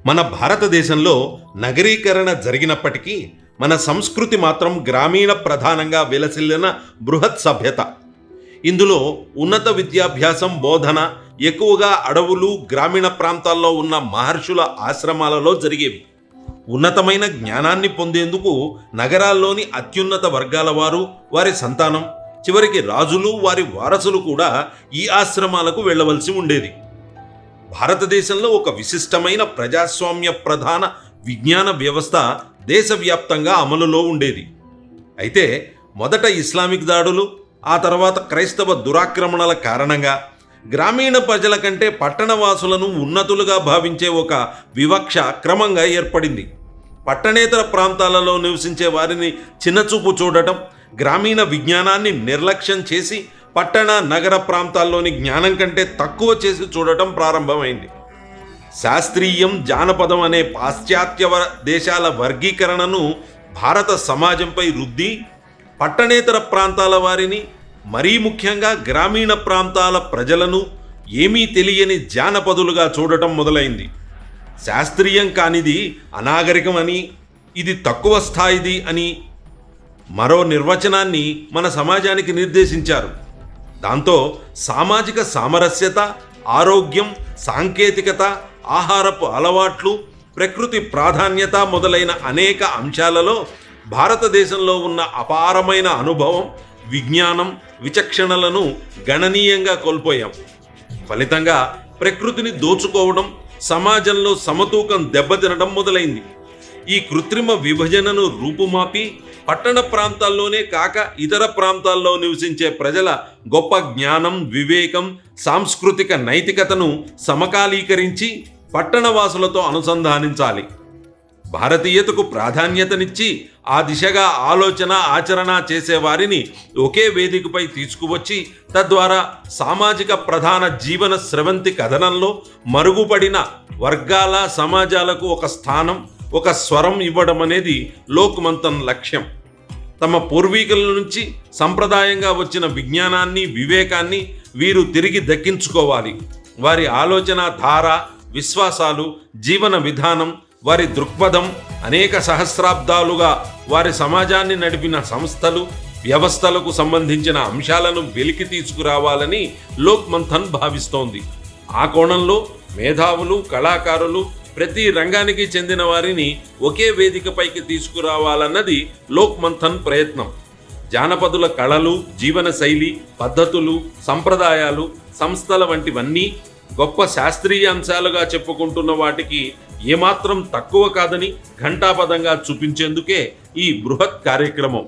మన భారతదేశంలో నగరీకరణ జరిగినప్పటికీ మన సంస్కృతి మాత్రం గ్రామీణ ప్రధానంగా విలసిల్లిన బృహత్ సభ్యత. ఇందులో ఉన్నత విద్యాభ్యాసం, బోధన ఎక్కువగా అడవులు, గ్రామీణ ప్రాంతాల్లో ఉన్న మహర్షుల ఆశ్రమాలలో జరిగేవి. ఉన్నతమైన జ్ఞానాన్ని పొందేందుకు నగరాల్లోని అత్యున్నత వర్గాల వారు, వారి సంతానం, చివరికి రాజులు, వారి వారసులు కూడా ఈ ఆశ్రమాలకు వెళ్ళవలసి ఉండేది. భారతదేశంలో ఒక విశిష్టమైన ప్రజాస్వామ్య ప్రధాన విజ్ఞాన వ్యవస్థ దేశవ్యాప్తంగా అమలులో ఉండేది. అయితే మొదట ఇస్లామిక్ దాడులు, ఆ తర్వాత క్రైస్తవ దురాక్రమణల కారణంగా గ్రామీణ ప్రజల కంటే పట్టణవాసులను ఉన్నతులుగా భావించే ఒక వివక్ష క్రమంగా ఏర్పడింది. పట్టణేతర ప్రాంతాలలో నివసించే వారిని చిన్నచూపు చూడటం, గ్రామీణ విజ్ఞానాన్ని నిర్లక్ష్యం చేసి పట్టణ నగర ప్రాంతాల్లోని జ్ఞానం కంటే తక్కువ చేసి చూడటం ప్రారంభమైంది. శాస్త్రీయం, జానపదం అనే పాశ్చాత్య దేశాల వర్గీకరణను భారత సమాజంపై రుద్ది పట్టణేతర ప్రాంతాల వారిని, మరీ ముఖ్యంగా గ్రామీణ ప్రాంతాల ప్రజలను ఏమీ తెలియని జానపదులుగా చూడటం మొదలైంది. శాస్త్రీయం కానిది అనాగరికమని, ఇది తక్కువ స్థాయిది అని మరో నిర్వచనాన్ని మన సమాజానికి నిర్దేశించారు. దాంతో సామాజిక సామరస్యత, ఆరోగ్యం, సాంకేతికత, ఆహారపు అలవాట్లు, ప్రకృతి ప్రాధాన్యత మొదలైన అనేక అంశాలలో భారతదేశంలో ఉన్న అపారమైన అనుభవం, విజ్ఞానం, విచక్షణలను గణనీయంగా కోల్పోయాం. ఫలితంగా ప్రకృతిని దోచుకోవడం, సమాజంలో సమతూకం దెబ్బతినడం మొదలైంది. ఈ కృత్రిమ విభజనను రూపుమాపి పట్టణ ప్రాంతాల్లోనే కాక ఇతర ప్రాంతాల్లో నివసించే ప్రజల గొప్ప జ్ఞానం, వివేకం, సాంస్కృతిక నైతికతను సమకాలీకరించి పట్టణవాసులతో అనుసంధానించాలి. భారతీయతకు ప్రాధాన్యతనిచ్చి ఆ దిశగా ఆలోచన, ఆచరణ చేసేవారిని ఒకే వేదికపై తీసుకువచ్చి తద్వారా సామాజిక ప్రధాన జీవన స్రవంతి కథనంలో మరుగుపడిన వర్గాల, సమాజాలకు ఒక స్థానం, ఒక స్వరం ఇవ్వడం అనేది లోక్ మంథన్ లక్ష్యం. తమ పూర్వీకుల నుంచి సంప్రదాయంగా వచ్చిన విజ్ఞానాన్ని, వివేకాన్ని వీరు తిరిగి దక్కించుకోవాలి. వారి ఆలోచన ధార, విశ్వాసాలు, జీవన విధానం, వారి దృక్పథం అనేక సహస్రాబ్దాలుగా వారి సమాజాన్ని నడిపిన సంస్థలు, వ్యవస్థలకు సంబంధించిన అంశాలను వెలికి తీసుకురావాలని లోక్ మంథన్ భావిస్తోంది. ఆ కోణంలో మేధావులు, కళాకారులు, ప్రతి రంగానికి చెందిన వారిని ఒకే వేదికపైకి తీసుకురావాలన్నది లోక్ మంథన్ ప్రయత్నం. జానపదుల కళలు, జీవన శైలి, పద్ధతులు, సంప్రదాయాలు, సంస్థల వంటివన్నీ గొప్ప శాస్త్రీయ అంశాలుగా చెప్పుకుంటున్న వాటికి ఏమాత్రం తక్కువ కాదని ఘంటాపదంగా చూపించేందుకే ఈ బృహత్ కార్యక్రమం.